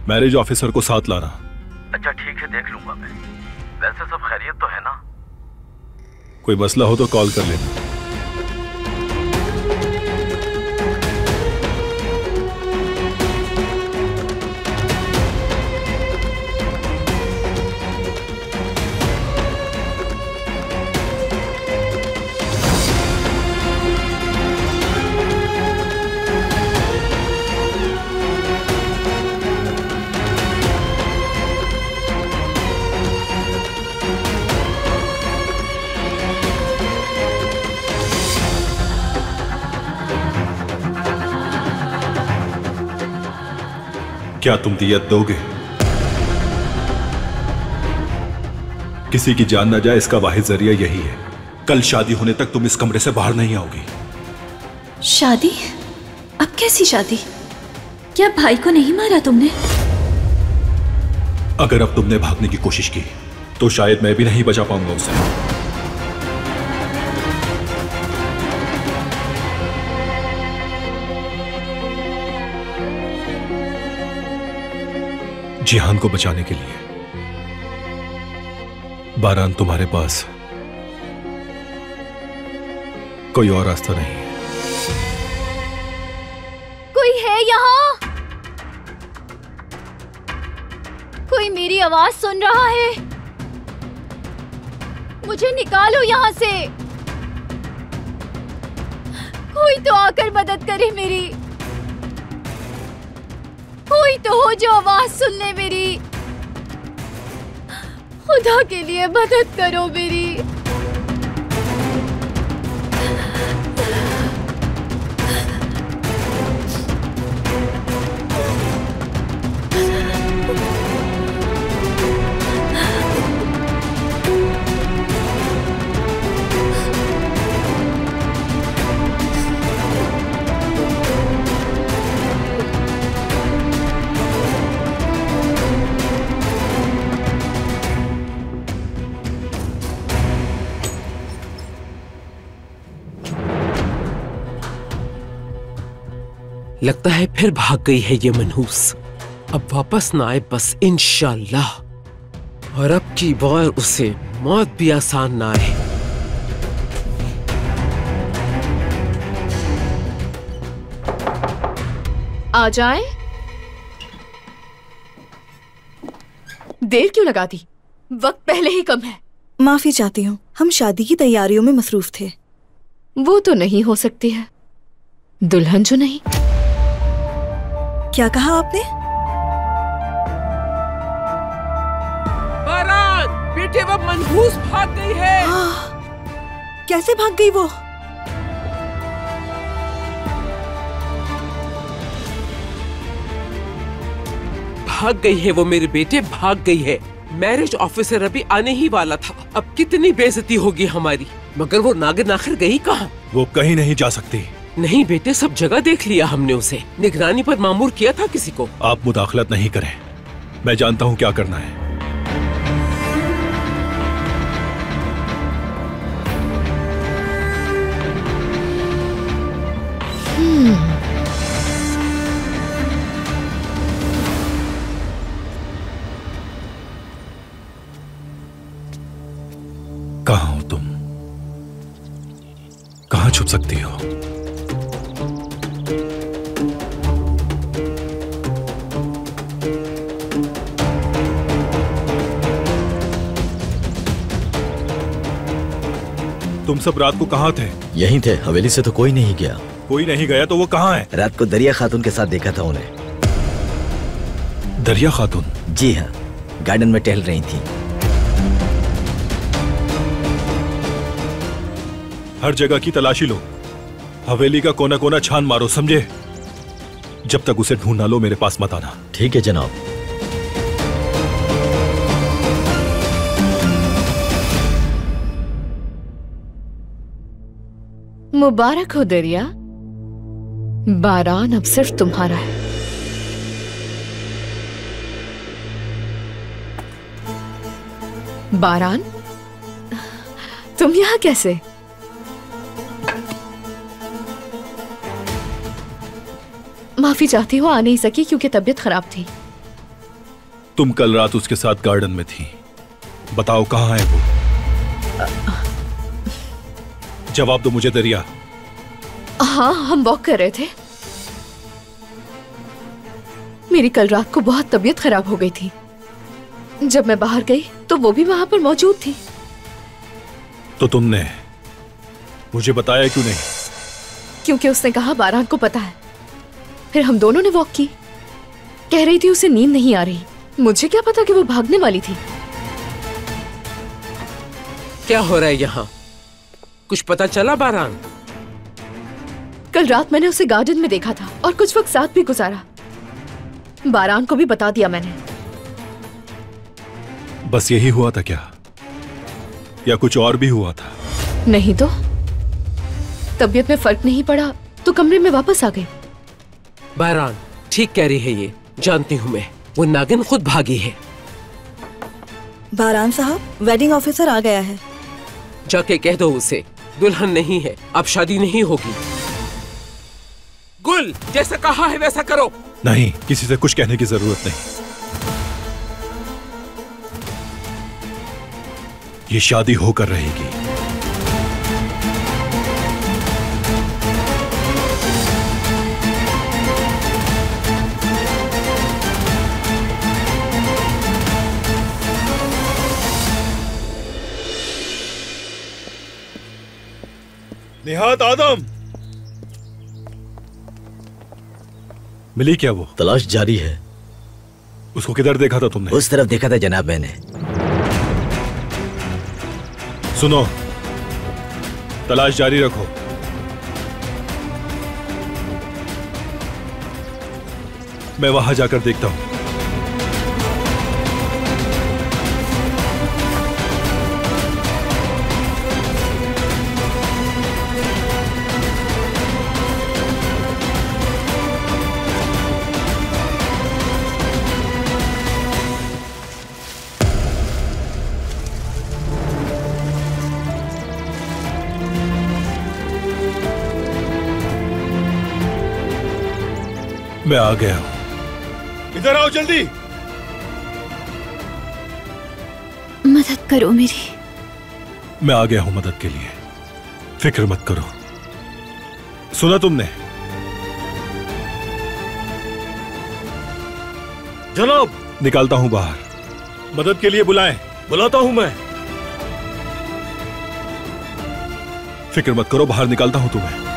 Marriage officer को साथ लाना। अच्छा ठीक है, देख लूंगा मैं। वैसे सब खैरियत तो है ना? कोई मसला हो तो कॉल कर लेना। क्या तुम दियत दोगे? किसी की जान ना जाए इसका वाहिद जरिया यही है। कल शादी होने तक तुम इस कमरे से बाहर नहीं आओगी। शादी? अब कैसी शादी? क्या भाई को नहीं मारा तुमने? अगर अब तुमने भागने की कोशिश की तो शायद मैं भी नहीं बचा पाऊंगा उसे। जिहान को बचाने के लिए बारान तुम्हारे पास कोई और रास्ता नहीं है। कोई है यहाँ? कोई मेरी आवाज सुन रहा है? मुझे निकालो यहाँ से। कोई तो आकर मदद करे मेरी। कोई तो हो जो आवाज सुन ले मेरी। खुदा के लिए मदद करो मेरी। लगता है फिर भाग गई है ये मनहूस। अब वापस ना आए बस इंशाल्लाह। और अब की बार उसे मौत भी आसान ना आए। आ जाए। देर क्यों लगा दी? वक्त पहले ही कम है। माफी चाहती हूँ, हम शादी की तैयारियों में मसरूफ थे। वो तो नहीं हो सकती है। दुल्हन जो नहीं। क्या कहा आपने? बारान, बेटे वो मनहूस भाग गई है। कैसे भाग गई वो? भाग गई है वो मेरे बेटे, भाग गई है। मैरिज ऑफिसर अभी आने ही वाला था। अब कितनी बेइज्जती होगी हमारी। मगर वो नागिन आखिर गई कहाँ? वो कहीं नहीं जा सकती। नहीं बेटे, सब जगह देख लिया हमने उसे। निगरानी पर मामूर किया था किसी को। आप मुदाखलत नहीं करें, मैं जानता हूँ क्या करना है। कहाँ हो तुम? कहाँ छुप सकती हो? तुम सब रात को कहाँ थे? यहीं थे, हवेली से तो कोई नहीं गया। कोई नहीं गया तो वो कहाँ है? रात को दरिया खातून के साथ देखा था उन्हें। दरिया खातून? जी हाँ, गार्डन में टहल रही थी। हर जगह की तलाशी लो, हवेली का कोना कोना छान मारो, समझे? जब तक उसे ढूंढ ना लो मेरे पास मत आना। ठीक है जनाब। मुबारक हो दरिया, बारान अब सिर्फ तुम्हारा है। बारान, तुम यहाँ कैसे? माफी चाहती हूँ, आ नहीं सकी क्योंकि तबीयत खराब थी। तुम कल रात उसके साथ गार्डन में थी, बताओ कहाँ है वो? जवाब दो मुझे दरिया। हाँ, हम वॉक कर रहे थे। मेरी कल रात को बहुत तबीयत खराब हो गई थी। जब मैं बाहर गई तो वो भी वहां पर मौजूद थी। तो तुमने मुझे बताया क्यों नहीं? क्योंकि उसने कहा बारात को पता है। फिर हम दोनों ने वॉक की। कह रही थी उसे नींद नहीं आ रही। मुझे क्या पता कि वो भागने वाली थी। क्या हो रहा है यहाँ? कुछ पता चला बारान? कल रात मैंने उसे गार्डन में देखा था और कुछ वक्त साथ भी गुजारा। बारान को भी बता दिया मैंने। बस यही हुआ था क्या, या कुछ और भी हुआ था? नहीं तो तबीयत में फर्क नहीं पड़ा तो कमरे में वापस आ गई। बारान ठीक कह रही है, ये जानती हूँ मैं। वो नागिन खुद भागी है। बारान साहब, वेडिंग ऑफिसर आ गया है। जाके कह दो उसे दुल्हन नहीं है, अब शादी नहीं होगी। गुल, जैसा कहा है वैसा करो। नहीं, किसी से कुछ कहने की जरूरत नहीं। ये शादी होकर रहेगी। निहात आदम, मिली क्या वो? तलाश जारी है। उसको किधर देखा था तुमने? उस तरफ देखा था जनाब मैंने। सुनो, तलाश जारी रखो। मैं वहां जाकर देखता हूं। मैं आ गया हूं। इधर आओ जल्दी। मदद करो मेरी। मैं आ गया हूं मदद के लिए, फिक्र मत करो। सुना तुमने? जनाब, निकालता हूं बाहर। मदद के लिए बुलाएं। बुलाता हूं मैं। फिक्र मत करो, बाहर निकालता हूं तुम्हें।